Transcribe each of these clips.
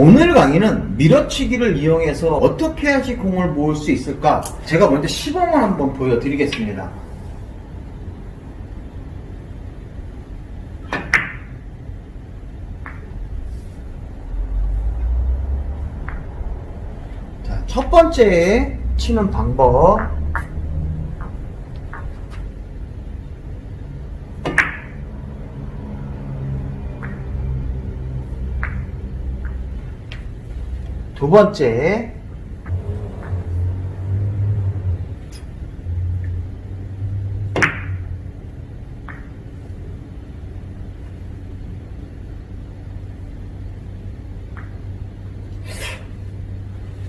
오늘 강의는 밀어치기를 이용해서 어떻게 해야지 공을 모을 수 있을까? 제가 먼저 시범을 한번 보여드리겠습니다. 자, 첫 번째 치는 방법. 두 번째,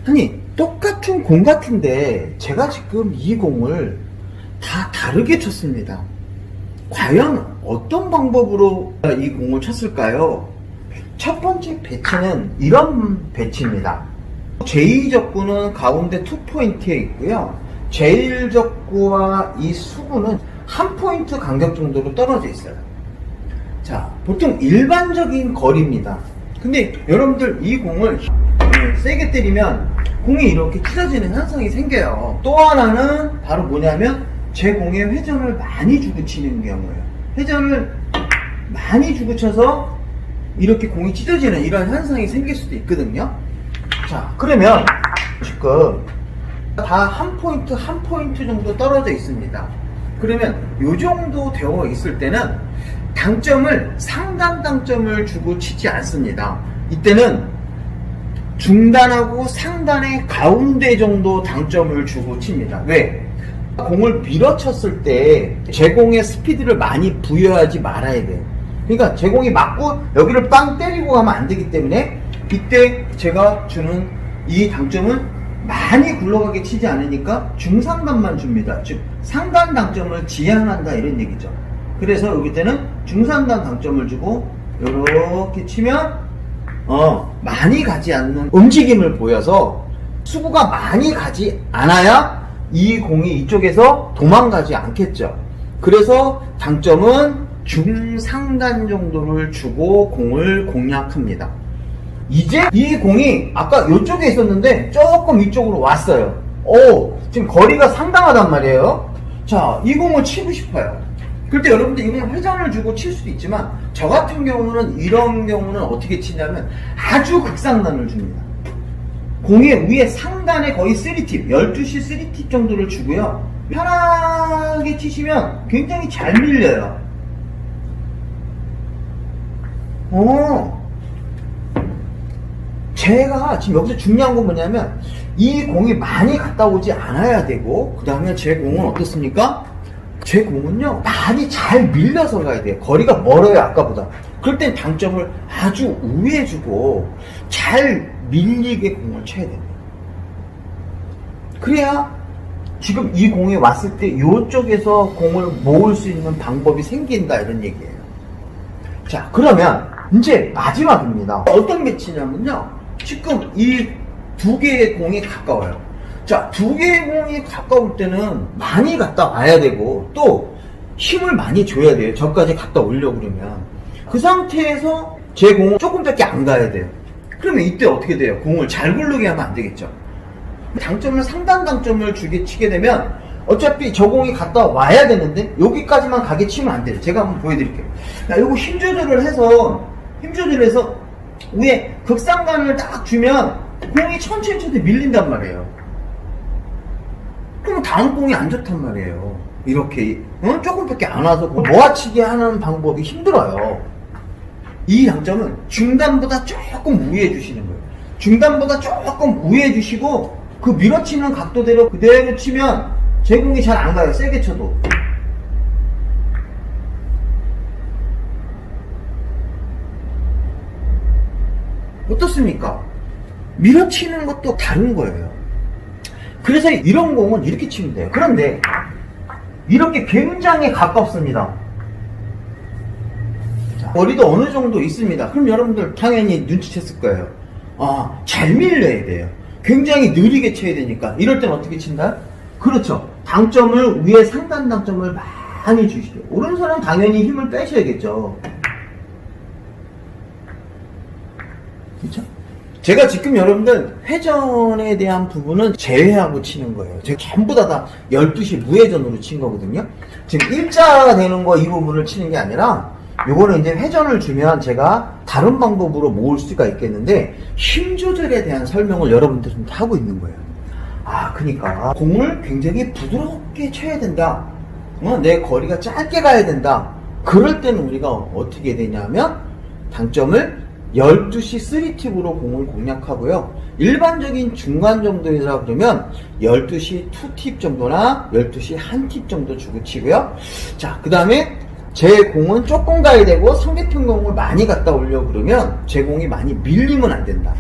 아니 똑같은 공 같은데 제가 지금 이 공을 다 다르게 쳤습니다. 과연 어떤 방법으로 이 공을 쳤을까요? 첫 번째 배치는 이런 배치입니다. 제2적구는 가운데 2포인트에 있고요. 제1적구와 이 수구는 1포인트 간격 정도로 떨어져 있어요. 자, 보통 일반적인 거리입니다. 근데 여러분들 이 공을 세게 때리면 공이 이렇게 찢어지는 현상이 생겨요. 또 하나는 바로 뭐냐면 제 공에 회전을 많이 주고 치는 경우예요. 회전을 많이 주고 쳐서 이렇게 공이 찢어지는 이런 현상이 생길 수도 있거든요. 자, 그러면 지금 다 1포인트 1포인트 정도 떨어져 있습니다. 그러면 이 정도 되어 있을 때는 당점을 상단 당점을 주고 치지 않습니다. 이때는 중단하고 상단의 가운데 정도 당점을 주고 칩니다. 왜? 공을 밀어쳤을 때 제공의 스피드를 많이 부여하지 말아야 돼요. 그러니까 제공이 맞고 여기를 빵 때리고 가면 안 되기 때문에 이때 제가 주는 이 당점은 많이 굴러가게 치지 않으니까 중상단만 줍니다. 즉 상단 당점을 지향한다 이런 얘기죠. 그래서 여기 때는 중상단 당점을 주고 이렇게 치면 많이 가지 않는 움직임을 보여서 수구가 많이 가지 않아야 이 공이 이쪽에서 도망가지 않겠죠. 그래서 당점은 중상단 정도를 주고 공을 공략합니다. 이제 이 공이 아까 이쪽에 있었는데 조금 이쪽으로 왔어요. 지금 거리가 상당하단 말이에요. 자, 이 공을 치고 싶어요. 그럴 때 여러분들 이건 회전을 주고 칠 수도 있지만 저 같은 경우는 이런 경우는 어떻게 치냐면 아주 극상단을 줍니다. 공의 위에 상단에 거의 3팁, 12시 3팁 정도를 주고요. 편하게 치시면 굉장히 잘 밀려요. 제가 지금 여기서 중요한 건 뭐냐면 이 공이 많이 갔다 오지 않아야 되고 그 다음에 제 공은 어떻습니까? 제 공은요 많이 잘 밀려서 가야 돼요. 거리가 멀어요 아까보다. 그럴 땐 당점을 아주 우위에 주고 잘 밀리게 공을 쳐야 됩니다. 그래야 지금 이 공이 왔을 때 이쪽에서 공을 모을 수 있는 방법이 생긴다 이런 얘기예요. 자, 그러면 이제 마지막입니다. 어떤 배치냐면요 지금 이 두 개의 공이 가까워요. 자, 두 개의 공이 가까울 때는 많이 갔다 와야 되고 또 힘을 많이 줘야 돼요. 저까지 갔다 오려고 그러면 그 상태에서 제 공은 조금밖에 안 가야 돼요. 그러면 이때 어떻게 돼요? 공을 잘 굴르게 하면 안 되겠죠. 당점을 상단 당점을 주게 치게 되면 어차피 저 공이 갔다 와야 되는데 여기까지만 가게 치면 안 돼요. 제가 한번 보여드릴게요. 자, 요거 힘 조절을 해서 위에 극상단을 딱 주면 공이 천천히 밀린단 말이에요. 그럼 다음 공이 안 좋단 말이에요. 이렇게 조금밖에 안 와서 모아치기 하는 방법이 힘들어요. 이 당점은 중단보다 조금 우위에 주시는 거예요. 중단보다 조금 우위에 주시고 그 밀어치는 각도대로 그대로 치면 제 공이 잘 안 가요. 세게 쳐도. 어떻습니까? 밀어치는 것도 다른 거예요. 그래서 이런 공은 이렇게 치면 돼요. 그런데 이렇게 굉장히 가깝습니다. 자, 거리도 어느 정도 있습니다. 그럼 여러분들 당연히 눈치챘을 거예요. 잘 밀려야 돼요. 굉장히 느리게 쳐야 되니까. 이럴 땐 어떻게 친다? 그렇죠. 당점을 위에 상단 당점을 많이 주시죠. 오른손은 당연히 힘을 빼셔야겠죠. 그렇죠? 제가 지금 여러분들 회전에 대한 부분은 제외하고 치는 거예요. 제가 전부 다 12시 무회전으로 친 거거든요. 지금 일자가 되는 거 이 부분을 치는 게 아니라 요거는 이제 회전을 주면 제가 다른 방법으로 모을 수가 있겠는데 힘 조절에 대한 설명을 여러분들은 하고 있는 거예요. 그러니까 공을 굉장히 부드럽게 쳐야 된다. 내 거리가 짧게 가야 된다. 그럴 때는 우리가 어떻게 되냐면 당점을 12시 3팁으로 공을 공략하고요. 일반적인 중간 정도이라 그러면 12시 2팁 정도나 12시 1팁 정도 주고 치고요. 자, 그 다음에 제 공은 조금 가야 되고 상대편 공을 많이 갖다 오려고 그러면 제 공이 많이 밀리면 안 된다.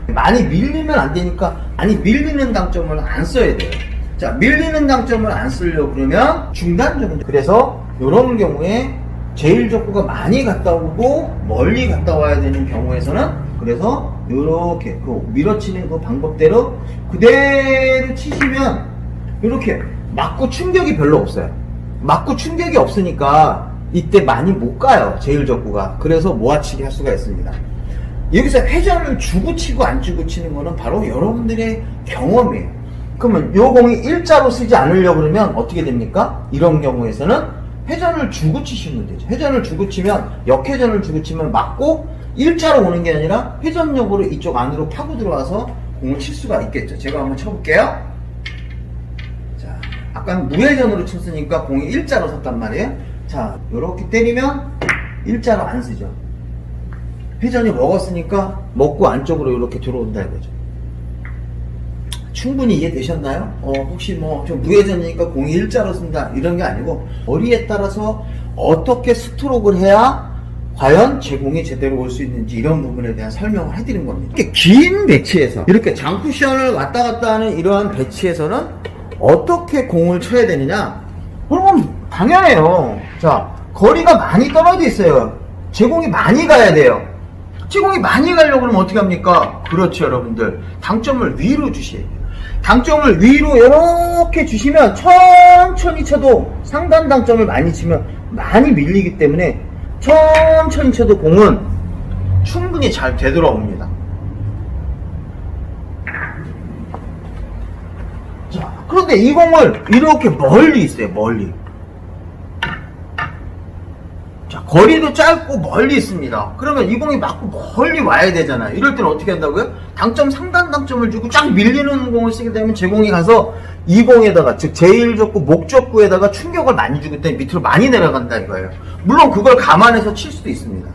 많이 밀리면 안 되니까 많이 밀리는 당점을 안 써야 돼요. 자, 밀리는 당점을 안 쓰려고 그러면 중간 정도. 그래서 이런 경우에 제일 적구가 많이 갔다 오고 멀리 갔다 와야 되는 경우에서는 그래서 이렇게 그 밀어치는 그 방법대로 그대로 치시면 이렇게 맞고 충격이 별로 없어요. 맞고 충격이 없으니까 이때 많이 못 가요. 제일 적구가. 그래서 모아치기 할 수가 있습니다. 여기서 회전을 주고 치고 안 주고 치는 거는 바로 여러분들의 경험이에요. 그러면 요 공이 일자로 쓰지 않으려고 그러면 어떻게 됩니까? 이런 경우에서는 회전을 주고 치시면 되죠. 회전을 주고 치면 역회전을 주고 치면 맞고 일자로 오는 게 아니라 회전력으로 이쪽 안으로 파고 들어와서 공을 칠 수가 있겠죠. 제가 한번 쳐볼게요. 자, 아까는 무회전으로 쳤으니까 공이 일자로 섰단 말이에요. 자, 요렇게 때리면 일자로 안 쓰죠. 회전이 먹었으니까 먹고 안쪽으로 이렇게 들어온다 이거죠. 충분히 이해되셨나요? 혹시 좀 무회전이니까 공이 일자로 쓴다 이런 게 아니고 거리에 따라서 어떻게 스트로크를 해야 과연 제 공이 제대로 올 수 있는지 이런 부분에 대한 설명을 해드린 겁니다. 이렇게 긴 배치에서 이렇게 장쿠션을 왔다 갔다 하는 이러한 배치에서는 어떻게 공을 쳐야 되느냐? 그럼 당연해요. 자, 거리가 많이 떨어져 있어요. 제 공이 많이 가야 돼요. 제 공이 많이 가려고 그러면 어떻게 합니까? 그렇죠, 여러분들. 당점을 위로 주셔야 돼요. 당점을 위로 이렇게 주시면 천천히 쳐도 상단 당점을 많이 치면 많이 밀리기 때문에 천천히 쳐도 공은 충분히 잘 되돌아옵니다. 자, 그런데 이 공을 이렇게 멀리 있어요. 멀리. 자, 거리도 짧고 멀리 있습니다. 그러면 이 공이 맞고 멀리 와야 되잖아요. 이럴 때는 어떻게 한다고요? 당점 상단 당점을 주고 쫙 밀리는 공을 쓰게 되면 제 공이 가서 이 공에다가 즉 제1적구 목적구에다가 충격을 많이 주기 때문에 밑으로 많이 내려간다 이거예요. 물론 그걸 감안해서 칠 수도 있습니다.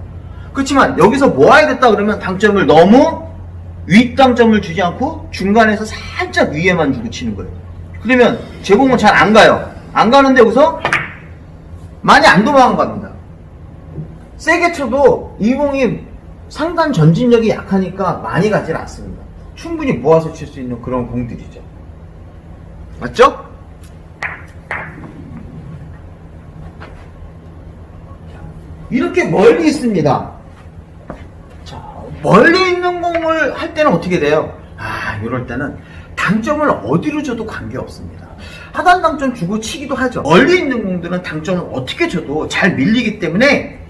그렇지만 여기서 모아야겠다 그러면 당점을 너무 윗당점을 주지 않고 중간에서 살짝 위에만 주고 치는 거예요. 그러면 제 공은 잘 안 가요. 안 가는데 여기서 많이 안 도망갑니다. 세게 쳐도 이 공이 상단 전진력이 약하니까 많이 가질 않습니다. 충분히 모아서 칠 수 있는 그런 공들이죠. 맞죠? 이렇게 멀리 있습니다. 자, 멀리 있는 공을 할 때는 어떻게 돼요? 이럴 때는 당점을 어디로 줘도 관계없습니다. 하단 당점 주고 치기도 하죠. 멀리 있는 공들은 당점을 어떻게 줘도 잘 밀리기 때문에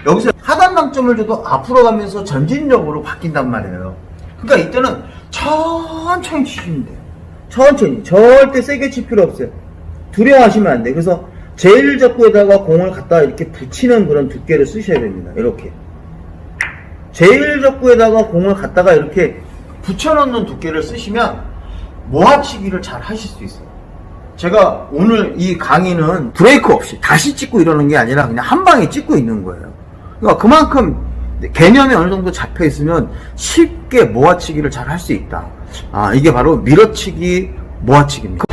여기서 하단 당점을 줘도 앞으로 가면서 전진력으로 바뀐단 말이에요. 그러니까 이때는 천천히 치시면 돼요. 천천히. 절대 세게 칠 필요 없어요. 두려워하시면 안 돼요. 그래서 제1적구에다가 공을 갖다 이렇게 붙이는 그런 두께를 쓰셔야 됩니다. 이렇게. 제1적구에다가 공을 갖다가 이렇게 붙여놓는 두께를 쓰시면 모아치기를 잘 하실 수 있어요. 제가 오늘 이 강의는 브레이크 없이 다시 찍고 이러는 게 아니라 그냥 한 방에 찍고 있는 거예요. 그러니까 그만큼 개념이 어느 정도 잡혀 있으면 쉽게 모아치기를 잘 할 수 있다. 이게 바로 밀어치기, 모아치기입니다.